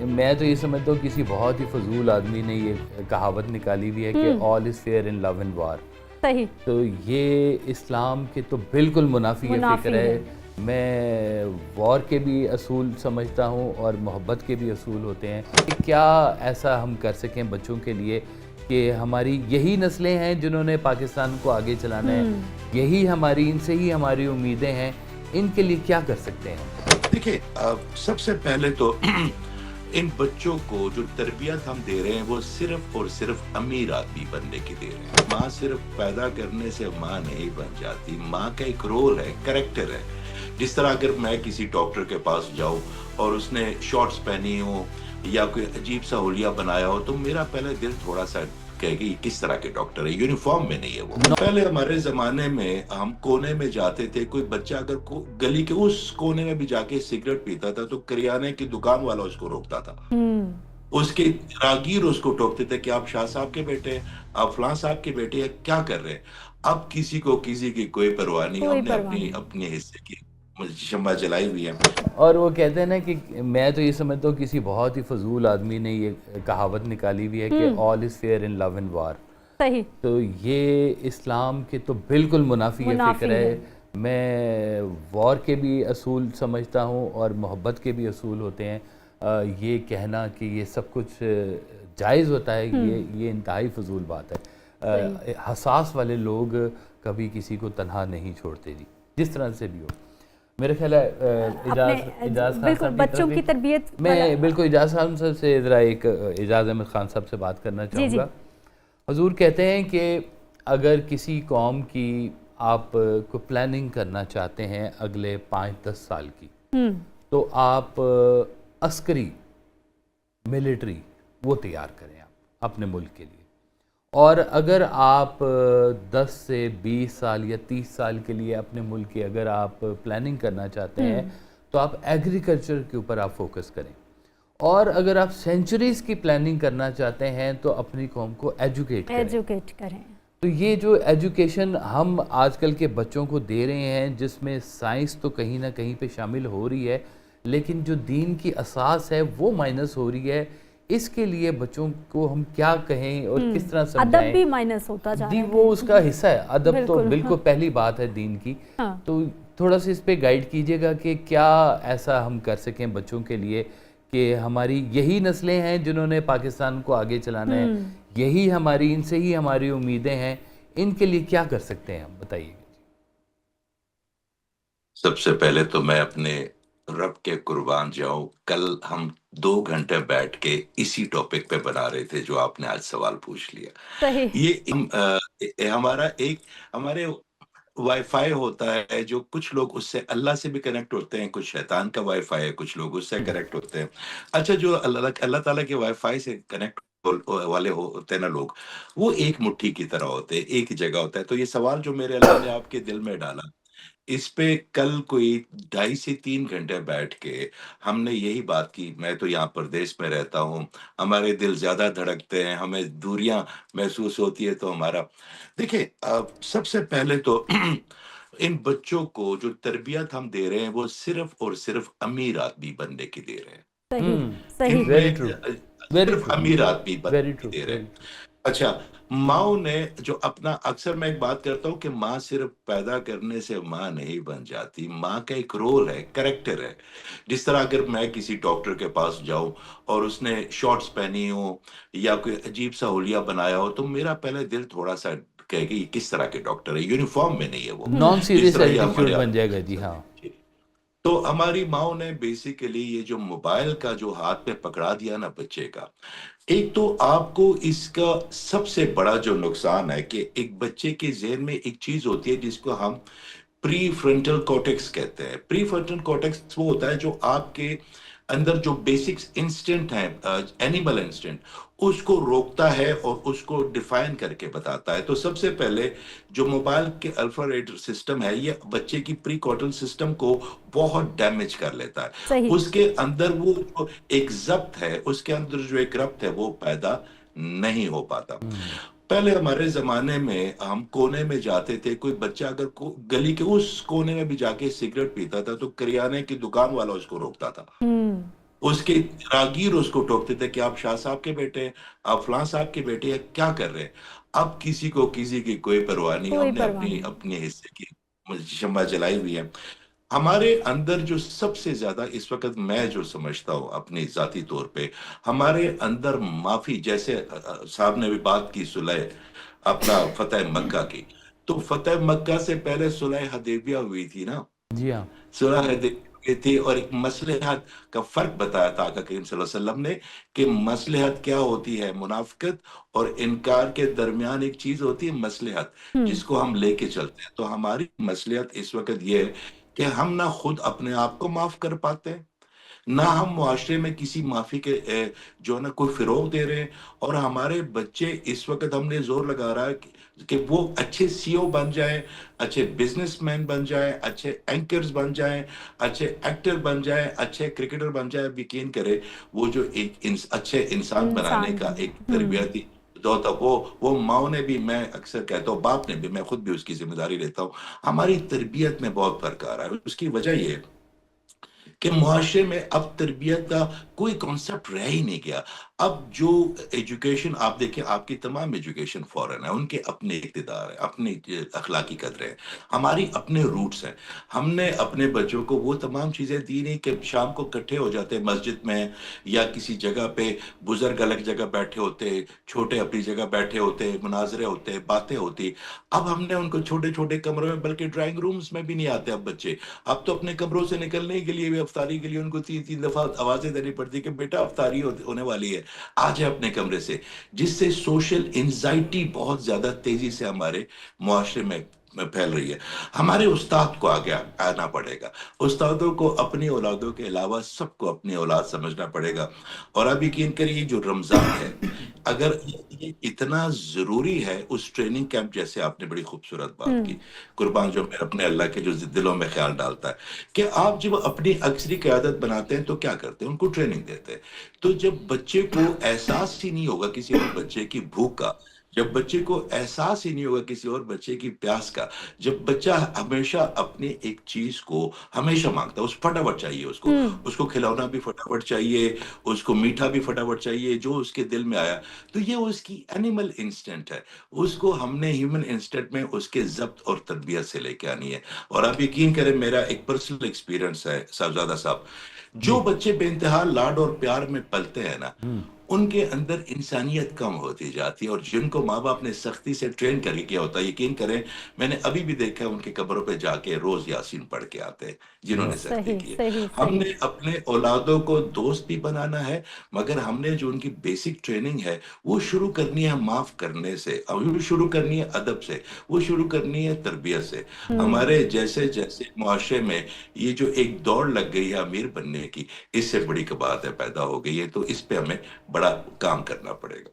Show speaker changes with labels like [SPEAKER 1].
[SPEAKER 1] میں تو یہ سمجھتا ہوں کسی بہت ہی فضول آدمی نے یہ کہاوت نکالی ہوئی ہے کہ آل از fair in love and war.
[SPEAKER 2] صحیح.
[SPEAKER 1] تو یہ اسلام کے تو بالکل منافی فکر ہے. میں وار کے بھی اصول سمجھتا ہوں اور محبت کے بھی اصول ہوتے ہیں کہ کیا ایسا ہم کر سکیں بچوں کے لیے کہ ہماری یہی نسلیں ہیں جنہوں نے پاکستان کو آگے چلانا ہے, یہی ہماری, ان سے ہی ہماری امیدیں ہیں, ان کے لیے کیا کر سکتے ہیں؟
[SPEAKER 3] دیکھیں, سب سے پہلے تو ان بچوں کو جو تربیت ہم دے رہے ہیں وہ صرف اور صرف امیر آدمی بننے کی دے رہے ہیں. ماں صرف پیدا کرنے سے ماں نہیں بن جاتی, ماں کا ایک رول ہے, کریکٹر ہے. جس طرح اگر میں کسی ڈاکٹر کے پاس جاؤں اور اس نے شارٹس پہنی ہو یا کوئی عجیب سا حلیہ بنایا ہو تو میرا پہلے دل تھوڑا سا کہے گی کس طرح کے ڈاکٹر ہے, یونیفارم میں نہیں ہے وہ. پہلے ہمارے زمانے میں ہم کونے میں جاتے تھے, کوئی بچہ اگر گلی کے اس کونے میں بھی جا کے سگریٹ پیتا تھا تو کریانے کی دکان والا اس کو روکتا تھا. اس کے راگیر اس کو ٹوکتے تھے کہ آپ شاہ صاحب کے بیٹے, آپ فلاں صاحب کے بیٹے, کیا کر رہے ہیں. اب کسی کو کسی کی کوئی پرواہ نہیں, ہم نے اپنے حصے کی شمع جلائی ہوئی ہے.
[SPEAKER 1] اور وہ کہتے ہیں نا کہ میں تو یہ سمجھتا ہوں کسی بہت ہی فضول آدمی نے یہ کہاوت نکالی ہوئی ہے کہ آل از fair in love and war.
[SPEAKER 2] صحیح.
[SPEAKER 1] تو یہ اسلام کے تو بالکل منافی فکر ہے. میں وار کے بھی اصول سمجھتا ہوں اور محبت کے بھی اصول ہوتے ہیں. یہ کہنا کہ یہ سب کچھ جائز ہوتا ہے, یہ انتہائی فضول بات ہے. حساس والے لوگ کبھی کسی کو تنہا نہیں چھوڑتے جی, جس طرح سے بھی ہو. میرے خیال ہے اجاز خان صاحب
[SPEAKER 2] بچوں کی تربیت,
[SPEAKER 1] میں بالکل اجاز خان صاحب سے ذرا ایک اجاز احمد خان صاحب سے بات کرنا چاہوں گا. حضور کہتے ہیں کہ اگر کسی قوم کی آپ کو پلاننگ کرنا چاہتے ہیں اگلے 5-10 سال کی, تو آپ عسکری ملٹری وہ تیار کریں آپ اپنے ملک کے لیے. اور اگر آپ 10 سے 20 سال یا 30 سال کے لیے اپنے ملک کی اگر آپ پلاننگ کرنا چاہتے ہیں تو آپ ایگریکلچر کے اوپر آپ فوکس کریں. اور اگر آپ سینچریز کی پلاننگ کرنا چاہتے ہیں تو اپنی قوم کو ایجوکیٹ کریں. تو یہ جو ایجوکیشن ہم آج کل کے بچوں کو دے رہے ہیں جس میں سائنس تو کہیں نہ کہیں پہ شامل ہو رہی ہے لیکن جو دین کی اساس ہے وہ مائنس ہو رہی ہے. اس کے لیے بچوں کو ہم کیا کہیں اور کس طرح سمجھائیں؟
[SPEAKER 2] ادب بھی مائنس ہوتا جا رہا ہے.
[SPEAKER 1] وہ اس کا حصہ ہے, ادب تو بالکل پہلی بات ہے دین کی. تو تھوڑا سا اس پہ گائیڈ کیجئے گا کہ کیا ایسا ہم کر سکیں بچوں کے لیے کہ ہماری یہی نسلیں ہیں جنہوں نے پاکستان کو آگے چلانا ہے, یہی ہماری, ان سے ہی ہماری امیدیں ہیں, ان کے لیے کیا کر سکتے ہیں, بتائیے.
[SPEAKER 3] سب سے پہلے تو میں اپنے رب کے قربان جاؤں, کل ہم 2 گھنٹے بیٹھ کے اسی ٹاپک پہ بنا رہے تھے جو آپ نے آج سوال پوچھ لیا. یہ ہمارے وائی فائی ہوتا ہے جو کچھ لوگ اس سے اللہ سے بھی کنیکٹ ہوتے ہیں, کچھ شیطان کا وائی فائی ہے, کچھ لوگ اس سے کنیکٹ ہوتے ہیں. اچھا, جو اللہ تعالیٰ کے وائی فائی سے کنیکٹ والے ہوتے ہیں نا لوگ, وہ ایک مٹھی کی طرح ہوتے ہیں, ایک جگہ ہوتا ہے. تو یہ سوال جو میرے اللہ نے آپ کے دل میں ڈالا, اس پہ کل کوئی 2.5 سے 3 گھنٹے بیٹھ کے ہم نے یہی بات کی. میں تو یہاں پردیش میں رہتا ہوں, ہمارے دل زیادہ دھڑکتے ہیں, ہمیں دوریاں محسوس ہوتی ہے. تو ہمارا دیکھیں, سب سے پہلے تو ان بچوں کو جو تربیت ہم دے رہے ہیں وہ صرف اور صرف امیر آدمی بننے کی دے رہے ہیں. صرف امیر آدمی بننے کی دے رہے ہیں. اچھا, ماں نے جو اپنا, اکثر میں ایک بات کرتا ہوں کہ ماں صرف پیدا کرنے سے ماں نہیں بن جاتی, ماں کا ایک رول ہے, کریکٹر ہے. جس طرح اگر میں کسی ڈاکٹر کے پاس جاؤں اور اس نے شارٹس پہنی ہو یا کوئی عجیب سا حلیہ بنایا ہو تو میرا پہلے دل تھوڑا سا کہے گی کس طرح کے ڈاکٹر ہے, یونیفارم میں نہیں ہے وہ.
[SPEAKER 1] نان سیریس ایٹیٹیوڈ بن جائے گا. جی ہاں.
[SPEAKER 3] تو ہماری ماں نے بیسیکلی یہ جو موبائل کا جو ہاتھ پہ پکڑا دیا نا بچے کا, ایک تو آپ کو اس کا سب سے بڑا جو نقصان ہے کہ ایک بچے کے ذہن میں ایک چیز ہوتی ہے جس کو ہم پری فرنٹل کورٹیکس کہتے ہیں. پری فرنٹل کورٹیکس وہ ہوتا ہے جو آپ کے اندر جو بیسکس انسٹنٹ ہیں, اینیمل انسٹنٹ, اس کو روکتا ہے اور اس کو ڈیفائن کر کے بتاتا ہے. تو سب سے پہلے جو موبائل کے الفا ریڈر سسٹم ہے یہ بچے کی پری کورٹل سسٹم کو بہت ڈیمیج کر لیتا ہے. اس کے اندر وہ جو ایک ضبط ہے, اس کے اندر جو ایک ربط ہے وہ پیدا نہیں ہو پاتا. پہلے ہمارے زمانے میں ہم کونے میں جاتے تھے, کوئی بچہ اگر گلی کے اس کونے میں بھی جا کے سگریٹ پیتا تھا تو کریانے کی دکان والا اس کو روکتا تھا. اس کے راگیر اس کو ٹوکتے تھے کہ آپ شاہ صاحب کے بیٹے ہیں، آپ فلاں صاحب کے بیٹے ہیں، کیا کر رہے ہیں؟ اب کسی کو کسی کی کوئی پرواہ نہیں،
[SPEAKER 2] کوئی
[SPEAKER 3] ہم نے
[SPEAKER 2] پرواہ
[SPEAKER 3] اپنی
[SPEAKER 2] نہیں.
[SPEAKER 3] اپنے حصے کی شمع جلائی ہوئی ہے. ہمارے اندر جو سب سے زیادہ اس وقت میں جو سمجھتا ہوں اپنی ذاتی طور پہ، ہمارے اندر معافی، جیسے صاحب نے بھی بات کی صلح اپنا فتح مکہ کی، تو فتح مکہ سے پہلے صلح حدیبیہ ہوئی تھی نا.
[SPEAKER 1] جی ہاں.
[SPEAKER 3] صلح حدیبیہ تھی اور ایک مصلحت کا فرق بتایا تھا آقا کریم صلی اللہ علیہ وسلم نے کہ مصلحت کیا ہوتی ہے. منافقت اور انکار کے درمیان ایک چیز ہوتی ہے مصلحت، جس کو ہم لے کے چلتے ہیں. تو ہماری مصلحت اس وقت یہ ہے کہ ہم نہ خود اپنے آپ کو معاف کر پاتے ہیں، نہ ہم معاشرے میں کسی معافی کے جو ہے نا کوئی فروغ دے رہے ہیں. اور ہمارے بچے اس وقت ہم نے زور لگا رہا ہے کہ وہ اچھے سی او بن جائیں، اچھے بزنس مین بن جائیں، اچھے اینکرز بن جائیں، اچھے ایکٹر بن جائیں، اچھے کرکٹر بن جائیں. یقین کرے وہ جو ایک اچھے انسان بنانے
[SPEAKER 2] انسان
[SPEAKER 3] کا
[SPEAKER 2] بنے.
[SPEAKER 3] ایک تربیتی دور تھا، وہ ماؤں نے بھی، میں اکثر کہتا ہوں باپ نے بھی، میں خود بھی اس کی ذمہ داری لیتا ہوں، ہماری تربیت میں بہت فرق آ رہا ہے. اس کی وجہ یہ ہے کہ معاشرے میں اب تربیت کا کوئی کانسیپٹ رہ ہی نہیں گیا. اب جو ایجوکیشن آپ دیکھیں، آپ کی تمام ایجوکیشن فورن ہے، ان کے اپنے اقتدار ہیں، اپنی اخلاقی قدریں ہیں، ہماری اپنے روٹس ہیں. ہم نے اپنے بچوں کو وہ تمام چیزیں دی نہیں کہ شام کو اکٹھے ہو جاتے ہیں مسجد میں یا کسی جگہ پہ، بزرگ الگ جگہ بیٹھے ہوتے، چھوٹے اپنی جگہ بیٹھے ہوتے، مناظرے ہوتے، باتیں ہوتی. اب ہم نے ان کو چھوٹے چھوٹے کمروں میں، بلکہ ڈرائنگ رومز میں بھی نہیں آتے اب بچے. اب تو اپنے کمروں سے نکلنے کے لیے بھی، افطاری کے لیے ان کو 3 دفعہ آوازیں دینی پڑتی کہ بیٹا افطاری ہونے والی ہے، آ جائے اپنے کمرے سے. جس سے سوشل انزائٹی بہت زیادہ تیزی سے ہمارے معاشرے میں پھیل رہی ہے. ہمارے استاد کو آگے آنا پڑے گا، استادوں کو اپنی اولادوں کے علاوہ سب کو اپنی اولاد سمجھنا پڑے گا. اور اب یقین کریے جو رمضان ہے، اگر یہ اتنا ضروری ہے، اس ٹریننگ کیمپ جیسے آپ نے بڑی خوبصورت بات کی، قربان جو میرے اپنے اللہ کے جو دلوں میں خیال ڈالتا ہے کہ آپ جب اپنی اکثری قیادت بناتے ہیں تو کیا کرتے ہیں؟ ان کو ٹریننگ دیتے ہیں. تو جب بچے کو احساس ہی نہیں ہوگا کسی اور بچے کی بھوک کا، جب بچے کو احساس ہی نہیں ہوگا کسی اور بچے کی پیاس کا، جب بچہ ہمیشہ اپنے ایک چیز کو ہمیشہ مانگتا ہے، اس فٹافٹ چاہیے، اس کو کھلونا بھی فٹافٹ چاہیے، اس کو میٹھا بھی فٹافٹ چاہیے، جو اس کے دل میں آیا. تو یہ اس کی اینیمل انسٹنٹ ہے، اس کو ہم نے ہیومن انسٹنٹ میں اس کے ضبط اور تربیت سے لے کے آنی ہے. اور آپ یقین کریں، میرا ایک پرسنل ایکسپیرینس ہے صاحبزادہ صاحب، جو
[SPEAKER 1] جی.
[SPEAKER 3] بچے بے انتہا لاڈ اور پیار میں پلتے ہیں نا، ان کے اندر انسانیت کم ہوتی جاتی ہے. اور جن کو ماں باپ نے سختی سے ٹرین کر کے کیا ہوتا ہے، یقین کریں میں نے ابھی بھی دیکھا ہے ان کے قبروں پہ جا کے روز یاسین پڑھ کے آتے ہیں جنہوں نے سختی
[SPEAKER 2] صحیح
[SPEAKER 3] کی ہے.
[SPEAKER 2] صحیح
[SPEAKER 3] ہم
[SPEAKER 2] صحیح.
[SPEAKER 3] نے اپنے اولادوں کو دوست بھی بنانا ہے، مگر ہم نے جو ان کی بیسک ٹریننگ ہے وہ شروع کرنی ہے معاف کرنے سے، اور وہ شروع کرنی ہے ادب سے، وہ شروع کرنی ہے تربیت سے. ہمارے جیسے جیسے معاشرے میں یہ جو ایک دوڑ لگ گئی ہے امیر بننے کی، اس سے بڑی بات ہے پیدا ہو گئی ہے. تو اس پہ ہمیں بڑا کام کرنا پڑے گا.